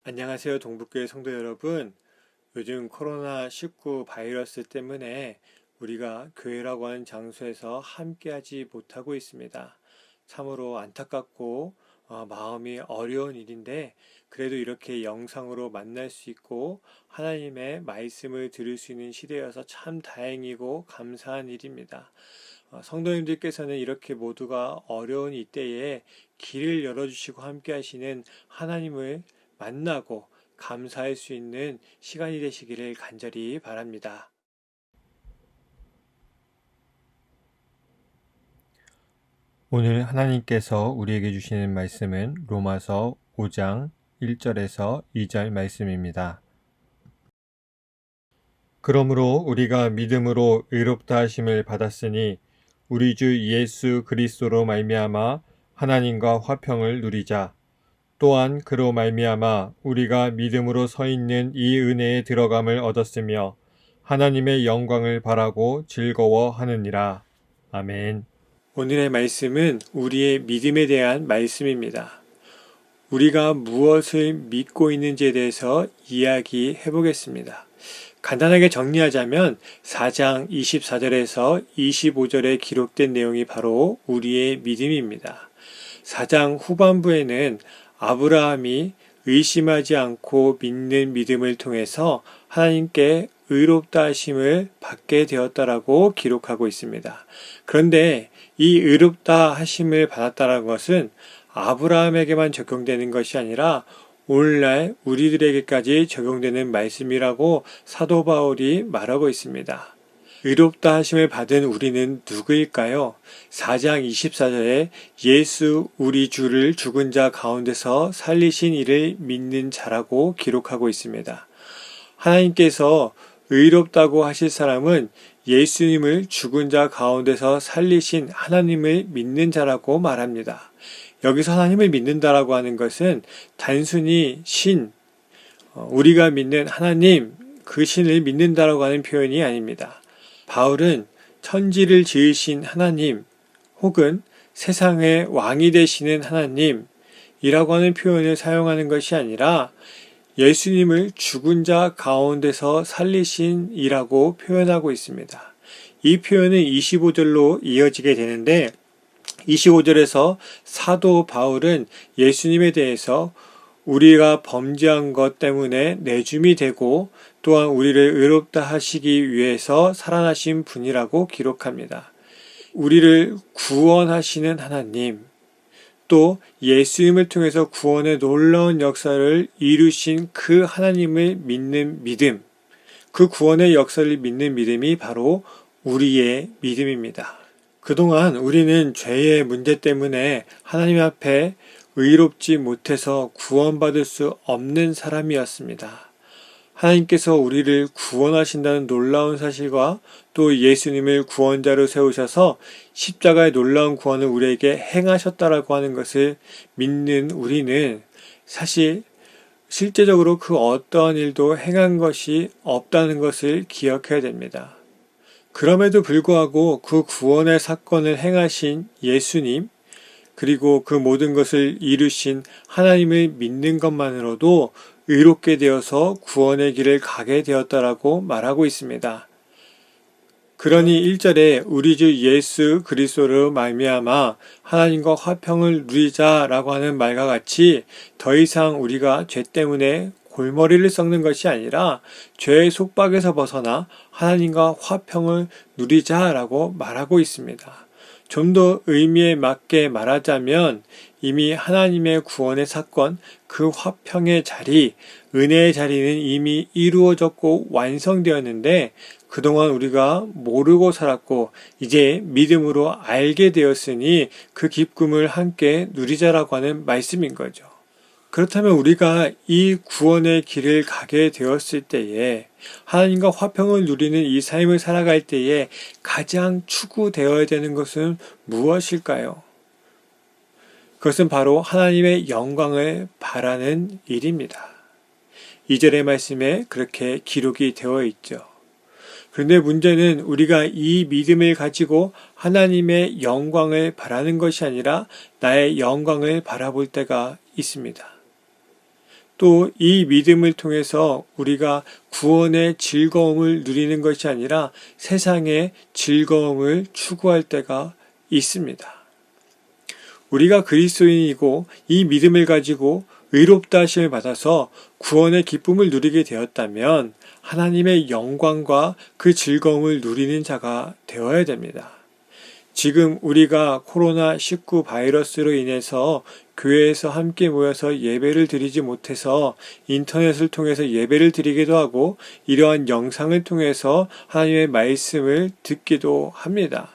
안녕하세요, 동북교회 성도 여러분. 요즘 코로나19 바이러스 때문에 우리가 교회라고 하는 장소에서 함께하지 못하고 있습니다. 참으로 안타깝고 마음이 어려운 일인데, 그래도 이렇게 영상으로 만날 수 있고 하나님의 말씀을 들을 수 있는 시대여서 참 다행이고 감사한 일입니다. 성도님들께서는 이렇게 모두가 어려운 이때에 길을 열어주시고 함께 하시는 하나님을 만나고 감사할 수 있는 시간이 되시기를 간절히 바랍니다. 오늘 하나님께서 우리에게 주시는 말씀은 로마서 5장 1절에서 2절 말씀입니다. 그러므로 우리가 믿음으로 의롭다 하심을 받았으니 우리 주 예수 그리스도로 말미암아 하나님과 화평을 누리자. 또한 그로 말미암아 우리가 믿음으로 서 있는 이 은혜에 들어감을 얻었으며 하나님의 영광을 바라고 즐거워하느니라. 아멘. 오늘의 말씀은 우리의 믿음에 대한 말씀입니다. 우리가 무엇을 믿고 있는지에 대해서 이야기해 보겠습니다. 간단하게 정리하자면 4장 24절에서 25절에 기록된 내용이 바로 우리의 믿음입니다. 4장 후반부에는 아브라함이 의심하지 않고 믿는 믿음을 통해서 하나님께 의롭다 하심을 받게 되었다라고 기록하고 있습니다. 그런데 이 의롭다 하심을 받았다는 것은 아브라함에게만 적용되는 것이 아니라 오늘날 우리들에게까지 적용되는 말씀이라고 사도 바울이 말하고 있습니다. 의롭다 하심을 받은 우리는 누구일까요? 4장 24절에 예수 우리 주를 죽은 자 가운데서 살리신 이를 믿는 자라고 기록하고 있습니다. 하나님께서 의롭다고 하실 사람은 예수님을 죽은 자 가운데서 살리신 하나님을 믿는 자라고 말합니다. 여기서 하나님을 믿는다라고 하는 것은 단순히 우리가 믿는 하나님, 그 신을 믿는다라고 하는 표현이 아닙니다. 바울은 천지를 지으신 하나님 혹은 세상의 왕이 되시는 하나님이라고 하는 표현을 사용하는 것이 아니라 예수님을 죽은 자 가운데서 살리신 이라고 표현하고 있습니다. 이 표현은 25절로 이어지게 되는데 25절에서 사도 바울은 예수님에 대해서 우리가 범죄한 것 때문에 내줌이 되고 또한 우리를 의롭다 하시기 위해서 살아나신 분이라고 기록합니다. 우리를 구원하시는 하나님, 또 예수님을 통해서 구원의 놀라운 역사를 이루신 그 하나님을 믿는 믿음, 그 구원의 역사를 믿는 믿음이 바로 우리의 믿음입니다. 그동안 우리는 죄의 문제 때문에 하나님 앞에 의롭지 못해서 구원받을 수 없는 사람이었습니다. 하나님께서 우리를 구원하신다는 놀라운 사실과 또 예수님을 구원자로 세우셔서 십자가의 놀라운 구원을 우리에게 행하셨다라고 하는 것을 믿는 우리는 사실 실제적으로 그 어떠한 일도 행한 것이 없다는 것을 기억해야 됩니다. 그럼에도 불구하고 그 구원의 사건을 행하신 예수님, 그리고 그 모든 것을 이루신 하나님을 믿는 것만으로도 의롭게 되어서 구원의 길을 가게 되었다라고 말하고 있습니다. 그러니 1절에 우리 주 예수 그리스도로 말미암아 하나님과 화평을 누리자라고 하는 말과 같이 더 이상 우리가 죄 때문에 골머리를 썩는 것이 아니라 죄의 속박에서 벗어나 하나님과 화평을 누리자라고 말하고 있습니다. 좀 더 의미에 맞게 말하자면 이미 하나님의 구원의 사건, 그 화평의 자리, 은혜의 자리는 이미 이루어졌고 완성되었는데 그동안 우리가 모르고 살았고 이제 믿음으로 알게 되었으니 그 기쁨을 함께 누리자라고 하는 말씀인 거죠. 그렇다면 우리가 이 구원의 길을 가게 되었을 때에 하나님과 화평을 누리는 이 삶을 살아갈 때에 가장 추구되어야 되는 것은 무엇일까요? 그것은 바로 하나님의 영광을 바라는 일입니다. 2절의 말씀에 그렇게 기록이 되어 있죠. 그런데 문제는 우리가 이 믿음을 가지고 하나님의 영광을 바라는 것이 아니라 나의 영광을 바라볼 때가 있습니다. 또 이 믿음을 통해서 우리가 구원의 즐거움을 누리는 것이 아니라 세상의 즐거움을 추구할 때가 있습니다. 우리가 그리스도인이고 이 믿음을 가지고 의롭다 하심을 받아서 구원의 기쁨을 누리게 되었다면 하나님의 영광과 그 즐거움을 누리는 자가 되어야 됩니다. 지금 우리가 코로나19 바이러스로 인해서 교회에서 함께 모여서 예배를 드리지 못해서 인터넷을 통해서 예배를 드리기도 하고 이러한 영상을 통해서 하나님의 말씀을 듣기도 합니다.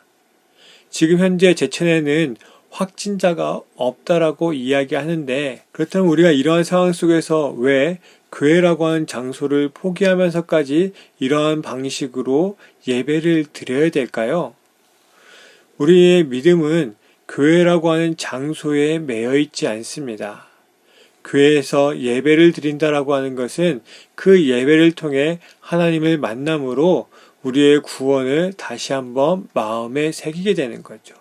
지금 현재 제천에는 확진자가 없다라고 이야기하는데 그렇다면 우리가 이러한 상황 속에서 왜 교회라고 하는 장소를 포기하면서까지 이러한 방식으로 예배를 드려야 될까요? 우리의 믿음은 교회라고 하는 장소에 매여 있지 않습니다. 교회에서 예배를 드린다라고 하는 것은 그 예배를 통해 하나님을 만남으로 우리의 구원을 다시 한번 마음에 새기게 되는 거죠.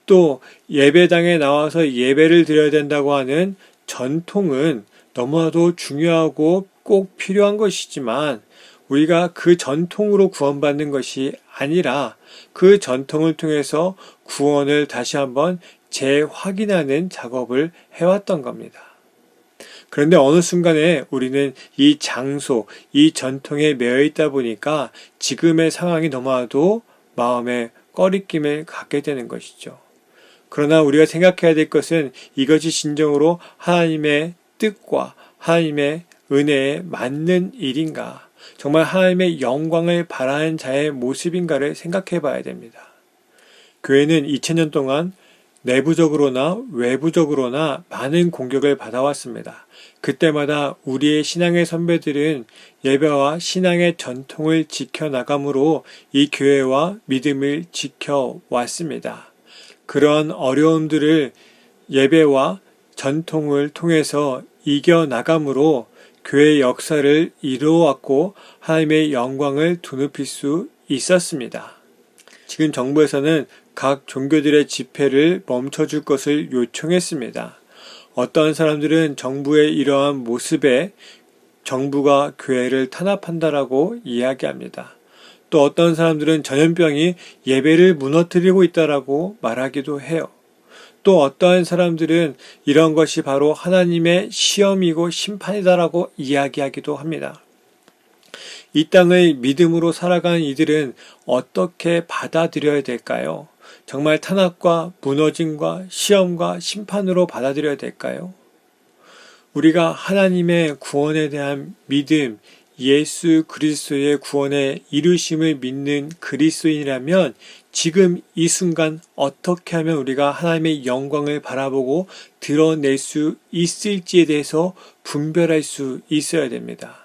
또 예배당에 나와서 예배를 드려야 된다고 하는 전통은 너무나도 중요하고 꼭 필요한 것이지만 우리가 그 전통으로 구원받는 것이 아니라 그 전통을 통해서 구원을 다시 한번 재확인하는 작업을 해왔던 겁니다. 그런데 어느 순간에 우리는 이 장소, 이 전통에 매여 있다 보니까 지금의 상황이 너무나도 마음에 꺼리낌을 갖게 되는 것이죠. 그러나 우리가 생각해야 될 것은 이것이 진정으로 하나님의 뜻과 하나님의 은혜에 맞는 일인가, 정말 하나님의 영광을 바라는 자의 모습인가를 생각해 봐야 됩니다. 교회는 2000년 동안 내부적으로나 외부적으로나 많은 공격을 받아왔습니다. 그때마다 우리의 신앙의 선배들은 예배와 신앙의 전통을 지켜나감으로 이 교회와 믿음을 지켜왔습니다. 그러한 어려움들을 예배와 전통을 통해서 이겨나감으로 교회의 역사를 이루어왔고 하나님의 영광을 드높일 수 있었습니다. 지금 정부에서는 각 종교들의 집회를 멈춰줄 것을 요청했습니다. 어떤 사람들은 정부의 이러한 모습에 정부가 교회를 탄압한다라고 이야기합니다. 또 어떤 사람들은 전염병이 예배를 무너뜨리고 있다라고 말하기도 해요. 또 어떠한 사람들은 이런 것이 바로 하나님의 시험이고 심판이다라고 이야기하기도 합니다. 이 땅을 믿음으로 살아가는 이들은 어떻게 받아들여야 될까요? 정말 탄압과 무너짐과 시험과 심판으로 받아들여야 될까요? 우리가 하나님의 구원에 대한 믿음, 예수 그리스도의 구원의 이루심을 믿는 그리스도인이라면 지금 이 순간 어떻게 하면 우리가 하나님의 영광을 바라보고 드러낼 수 있을지에 대해서 분별할 수 있어야 됩니다.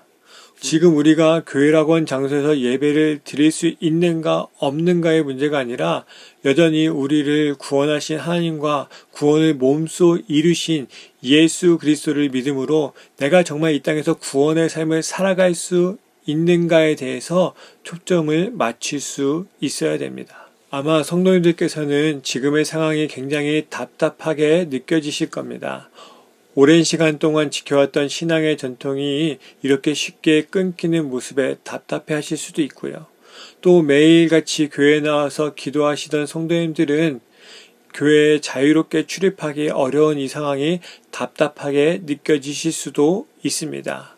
지금 우리가 교회라고 하는 장소에서 예배를 드릴 수 있는가 없는가의 문제가 아니라 여전히 우리를 구원하신 하나님과 구원을 몸소 이루신 예수 그리스도를 믿음으로 내가 정말 이 땅에서 구원의 삶을 살아갈 수 있는가에 대해서 초점을 맞출 수 있어야 됩니다. 아마 성도님들께서는 지금의 상황이 굉장히 답답하게 느껴지실 겁니다. 오랜 시간 동안 지켜왔던 신앙의 전통이 이렇게 쉽게 끊기는 모습에 답답해 하실 수도 있고요. 또 매일같이 교회에 나와서 기도하시던 성도님들은 교회에 자유롭게 출입하기 어려운 이 상황이 답답하게 느껴지실 수도 있습니다.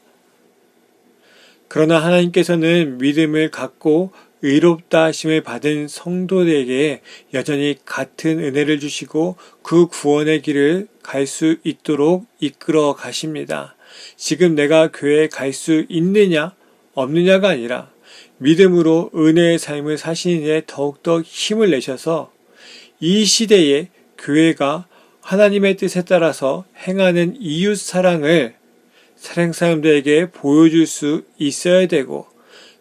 그러나 하나님께서는 믿음을 갖고 의롭다 하심을 받은 성도들에게 여전히 같은 은혜를 주시고 그 구원의 길을 갈 수 있도록 이끌어 가십니다. 지금 내가 교회에 갈 수 있느냐 없느냐가 아니라 믿음으로 은혜의 삶을 사시는 데 더욱더 힘을 내셔서 이 시대에 교회가 하나님의 뜻에 따라서 행하는 이웃 사랑을 세상 사람들에게 보여줄 수 있어야 되고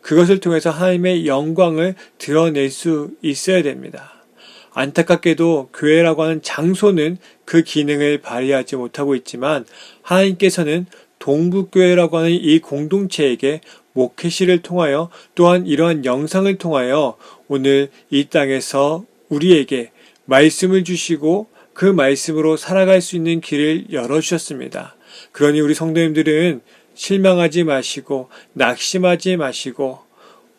그것을 통해서 하나님의 영광을 드러낼 수 있어야 됩니다. 안타깝게도 교회라고 하는 장소는 그 기능을 발휘하지 못하고 있지만 하나님께서는 동북교회라고 하는 이 공동체에게 목회시를 통하여 또한 이러한 영상을 통하여 오늘 이 땅에서 우리에게 말씀을 주시고 그 말씀으로 살아갈 수 있는 길을 열어주셨습니다. 그러니 우리 성도님들은 실망하지 마시고 낙심하지 마시고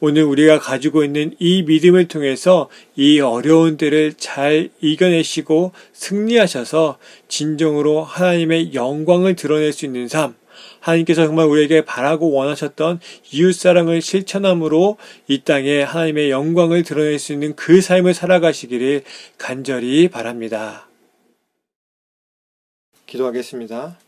오늘 우리가 가지고 있는 이 믿음을 통해서 이 어려운 때를 잘 이겨내시고 승리하셔서 진정으로 하나님의 영광을 드러낼 수 있는 삶, 하나님께서 정말 우리에게 바라고 원하셨던 이웃사랑을 실천함으로 이 땅에 하나님의 영광을 드러낼 수 있는 그 삶을 살아가시기를 간절히 바랍니다. 기도하겠습니다.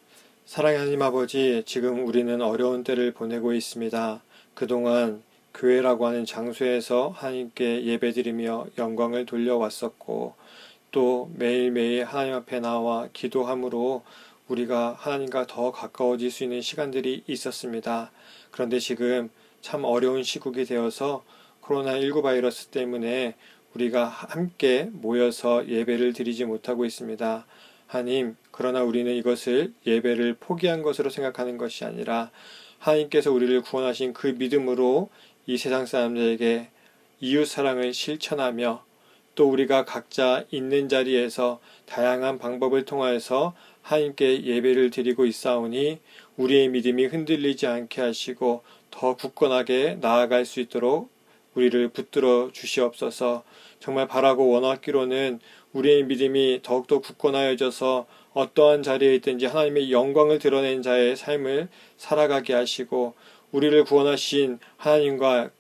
사랑의 하나님 아버지, 지금 우리는 어려운 때를 보내고 있습니다. 그동안 교회라고 하는 장소에서 하나님께 예배드리며 영광을 돌려왔었고 또 매일매일 하나님 앞에 나와 기도함으로 우리가 하나님과 더 가까워질 수 있는 시간들이 있었습니다. 그런데 지금 참 어려운 시국이 되어서 코로나19 바이러스 때문에 우리가 함께 모여서 예배를 드리지 못하고 있습니다. 하나님, 그러나 우리는 이것을 예배를 포기한 것으로 생각하는 것이 아니라 하나님께서 우리를 구원하신 그 믿음으로 이 세상 사람들에게 이웃 사랑을 실천하며 또 우리가 각자 있는 자리에서 다양한 방법을 통하여서 하나님께 예배를 드리고 있사오니 우리의 믿음이 흔들리지 않게 하시고 더 굳건하게 나아갈 수 있도록 우리를 붙들어 주시옵소서. 정말 바라고 원하기로는 우리의 믿음이 더욱더 굳건하여져서 어떠한 자리에 있든지 하나님의 영광을 드러낸 자의 삶을 살아가게 하시고 우리를 구원하신 하나님과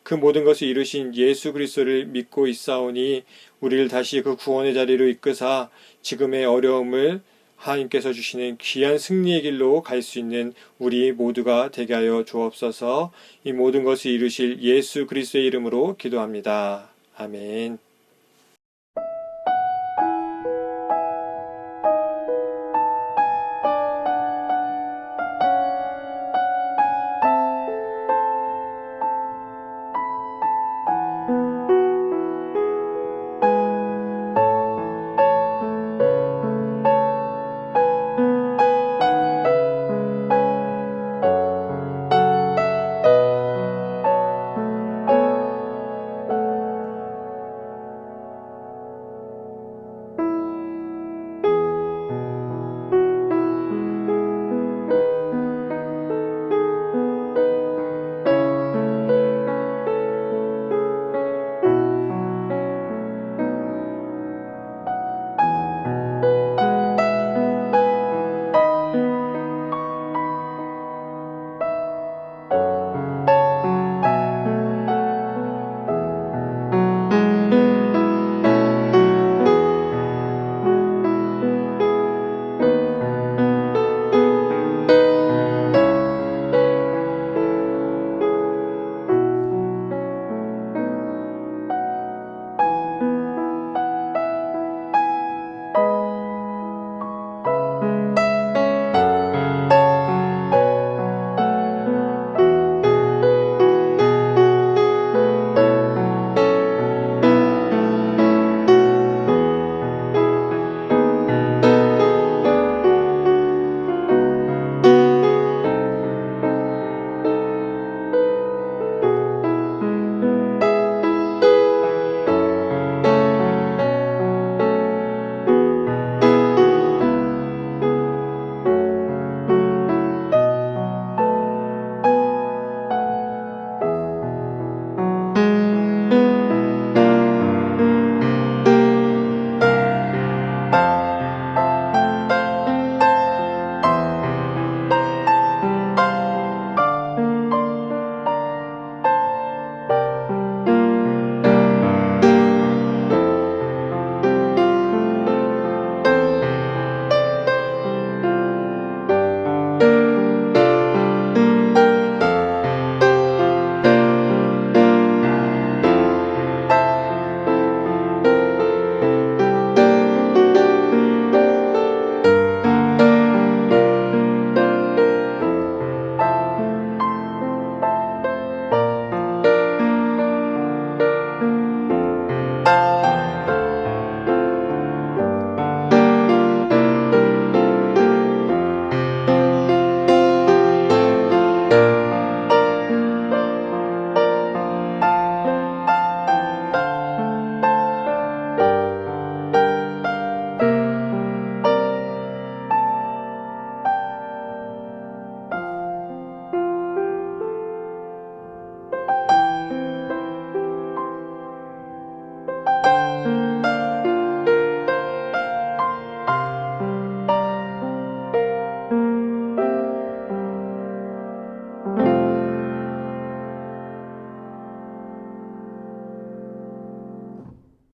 그 모든 것을 이루신 예수 그리스도를 믿고 있사오니 우리를 다시 그 구원의 자리로 이끄사 지금의 어려움을 하나님께서 주시는 귀한 승리의 길로 갈 수 있는 우리 모두가 되게 하여 주옵소서. 이 모든 것을 이루실 예수 그리스도의 이름으로 기도합니다. 아멘.